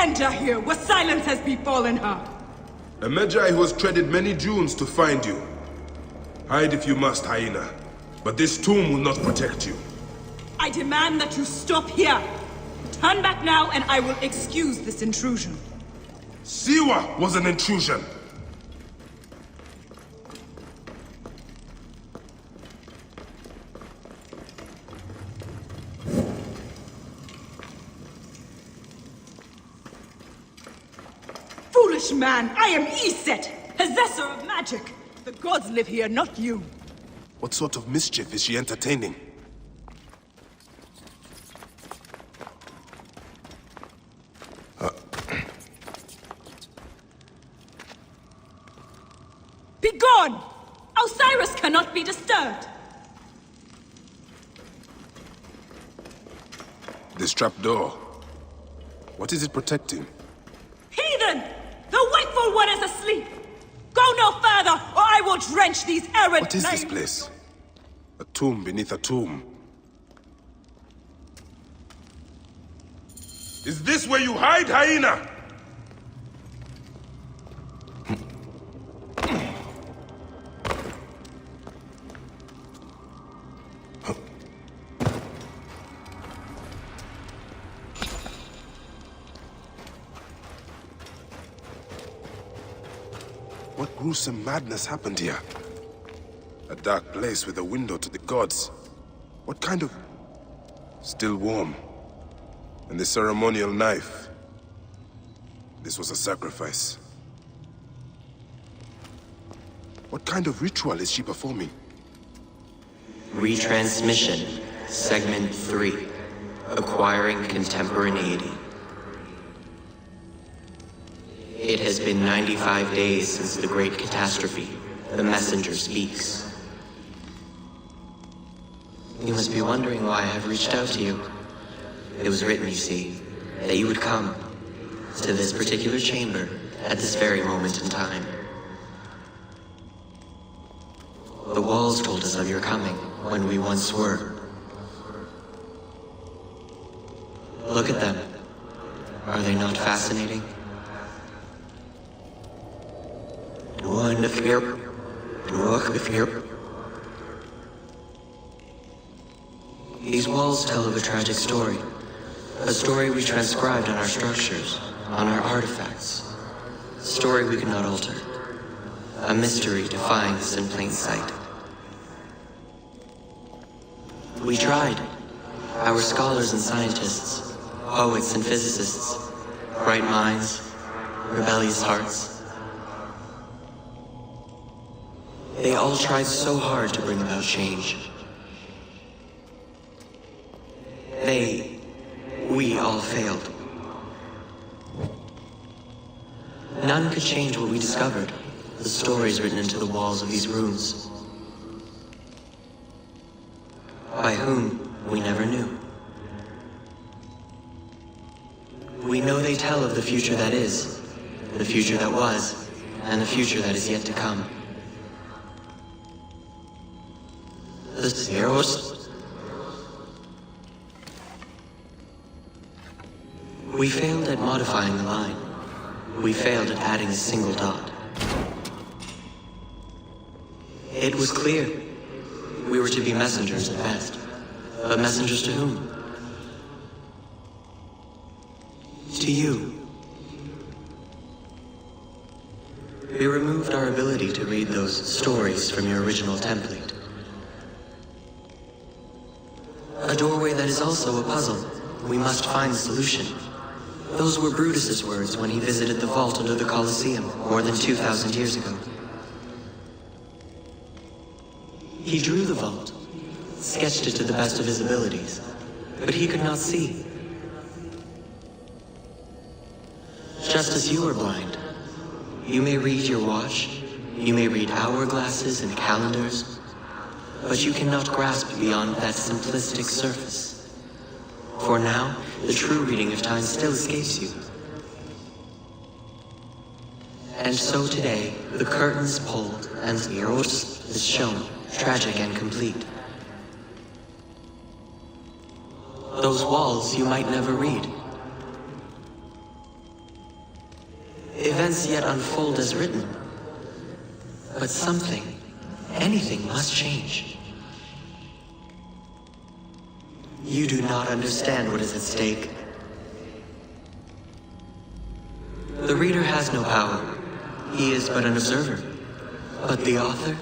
enter here where silence has befallen her. A Magi who has treaded many dunes to find you. Hide if you must, hyena. But this tomb will not protect you. I demand that you stop here. Turn back now and I will excuse this intrusion. Siwa was an intrusion. Foolish man, I am Iset, possessor of magic. The gods live here, not you. What sort of mischief is she entertaining? Begone! Osiris cannot be disturbed. This trapdoor. What is it protecting? Heathen! The wakeful one is asleep! Go no further, or I will drench these errant What is this names. place? A tomb beneath a tomb. Is this where you hide, hyena? What gruesome madness happened here? A dark place with a window to the gods. What kind of... Still warm. And the ceremonial knife. This was a sacrifice. What kind of ritual is she performing? Retransmission, Segment 3. Acquiring contemporaneity. It has been 95 days since the Great Catastrophe. The messenger speaks. You must be wondering why I have reached out to you. It was written, you see, that you would come to this particular chamber at this very moment in time. The walls told us of your coming when we once were. Look at them. Are they not fascinating? These walls tell of a tragic story. A story we transcribed on our structures, on our artifacts. A story we could not alter. A mystery defying us in plain sight. We tried. Our scholars and scientists, poets and physicists, bright minds, rebellious hearts. They all tried so hard to bring about change. We all failed. None could change what we discovered, the stories written into the walls of these rooms. By whom, we never knew. We know they tell of the future that is, the future that was, and the future that is yet to come. The Zeros. We failed at modifying the line. We failed at adding a single dot. It was clear. We were to be messengers at best. But messengers to whom? To you. We removed our ability to read those stories from your original template. A doorway that is also a puzzle. We must find the solution. Those were Brutus's words when he visited the vault under the Colosseum more than 2,000 years ago. He drew the vault, sketched it to the best of his abilities, but he could not see. Just as you are blind, you may read your watch, you may read hourglasses and calendars, but you cannot grasp beyond that simplistic surface. For now, the true reading of time still escapes you. And so today, the curtain is pulled, and the Eros is shown, tragic and complete. Those walls you might never read. Events yet unfold as written. But something, anything must change. You do not understand what is at stake. The reader has no power. He is but an observer. But the author?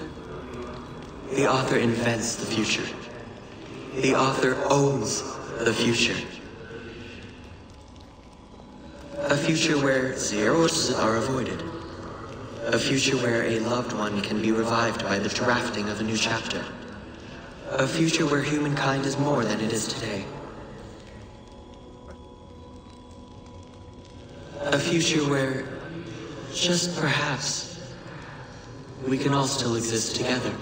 The author invents the future. The author owns the future. A future where zeros are avoided. A future where a loved one can be revived by the drafting of a new chapter. A future where humankind is more than it is today. A future where, just perhaps, we can all still exist together.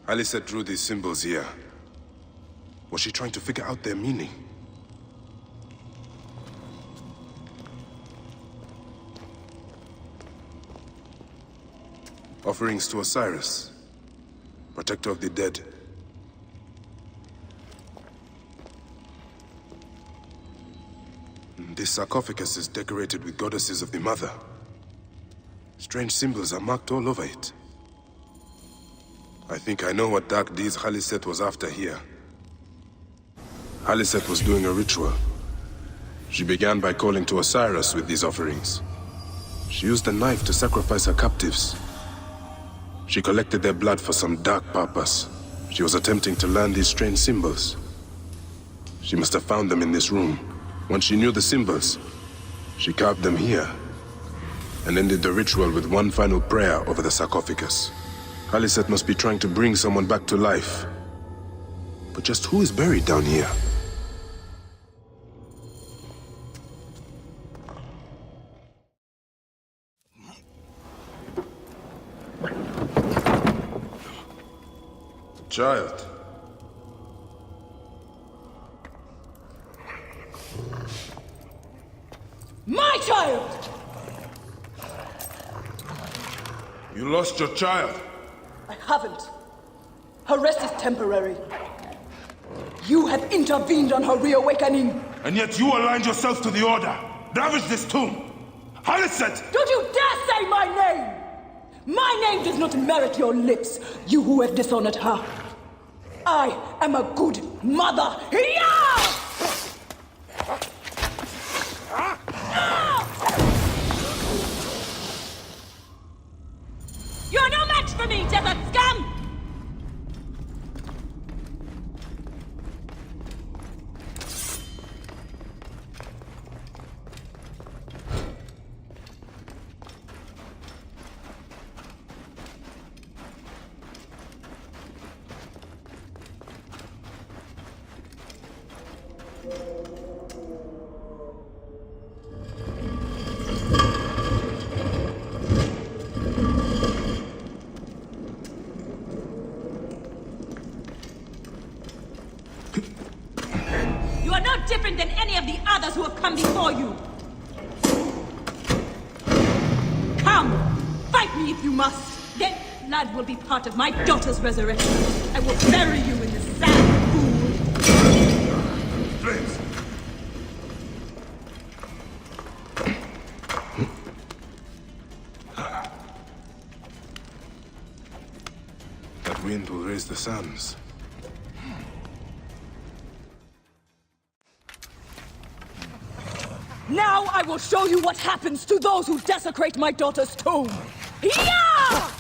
Alyset drew these symbols here. Was she trying to figure out their meaning? Offerings to Osiris, protector of the dead. This sarcophagus is decorated with goddesses of the Mother. Strange symbols are marked all over it. I think I know what dark deeds Alyset was after here. Alyset was doing a ritual. She began by calling to Osiris with these offerings. She used a knife to sacrifice her captives. She collected their blood for some dark purpose. She was attempting to learn these strange symbols. She must have found them in this room. Once she knew the symbols, she carved them here, and ended the ritual with one final prayer over the sarcophagus. Alyset must be trying to bring someone back to life. But just who is buried down here? Child. My child! You lost your child. I haven't. Her rest is temporary. You have intervened on her reawakening. And yet you aligned yourself to the Order. Ravage this tomb. Alyset! Don't you dare say my name! My name does not merit your lips, you who have dishonored her. I am a good mother. Yeah! You're no match for me, desert scum! Different than any of the others who have come before you. Come, fight me if you must. Then blood will be part of my daughter's resurrection. I will bury you in the sand, fool. Flames! That wind will raise the suns. Now I will show you what happens to those who desecrate my daughter's tomb. Yeah!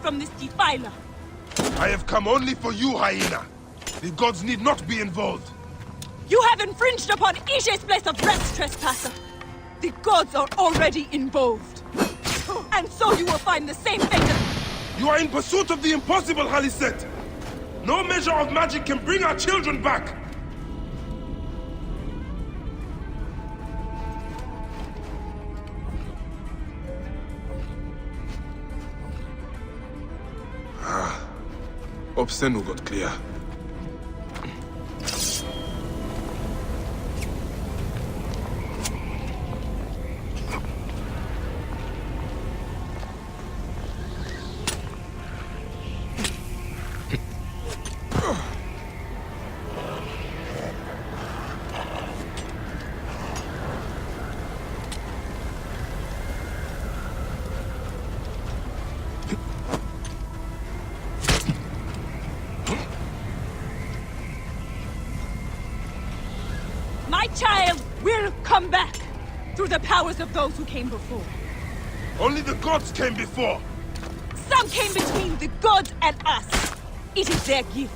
from this defiler. I have come only for you, hyena. The gods need not be involved. You have infringed upon Ishe's place of rest, trespasser. The gods are already involved. And so you will find the same fate as... You are in pursuit of the impossible, Haliset. No measure of magic can bring our children back. Obsenu got clear. My child will come back through the powers of those who came before. Only the gods came before. Some came between the gods and us. It is their gift.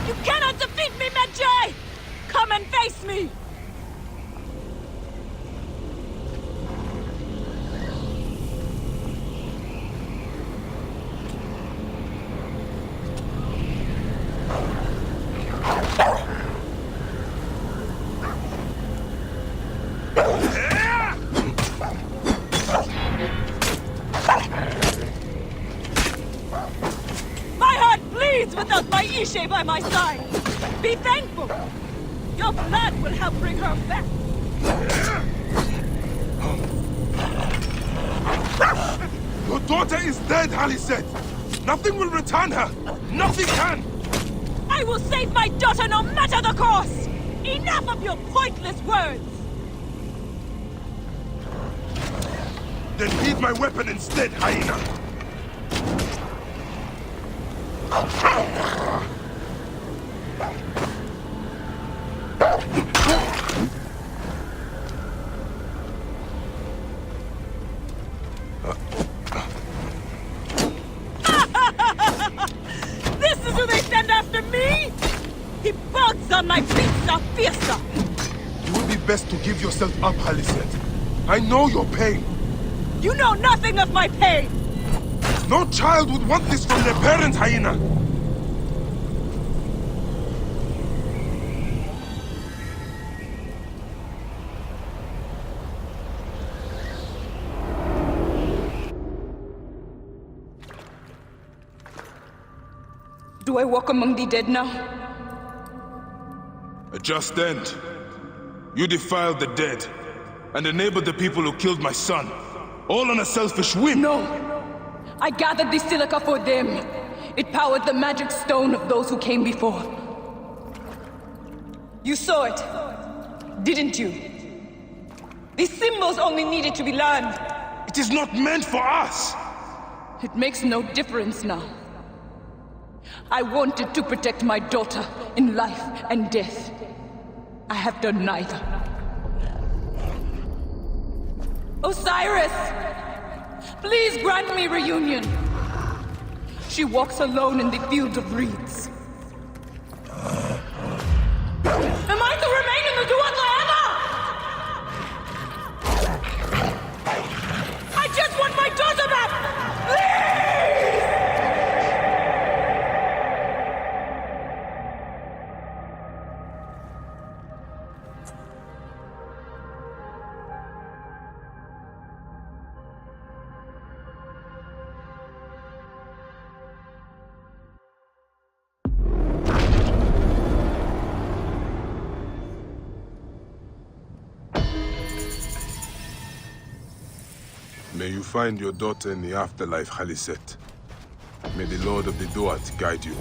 You cannot defeat me, Magi! Come and face me! Without my Ishe by my side. Be thankful. Your blood will help bring her back. Your daughter is dead, Haliset. Nothing will return her. Nothing can. I will save my daughter no matter the cost. Enough of your pointless words. Then heed my weapon instead, hyena. This is who they send after me? The bugs on my beasts are fiercer. You will be best to give yourself up, Haliset. I know your pain. You know nothing of my pain. No child would want this from their parents, hyena! Do I walk among the dead now? A just end. You defiled the dead, and enabled the people who killed my son. All on a selfish whim! No! I gathered the silica for them. It powered the magic stone of those who came before. You saw it, didn't you? These symbols only needed to be learned. It is not meant for us! It makes no difference now. I wanted to protect my daughter in life and death. I have done neither. Osiris! Please grant me reunion. She walks alone in the fields of reeds. Am I to remain in the Duat forever? I just want my daughter back! Please! May you find your daughter in the afterlife, Haliset. May the Lord of the Duat guide you.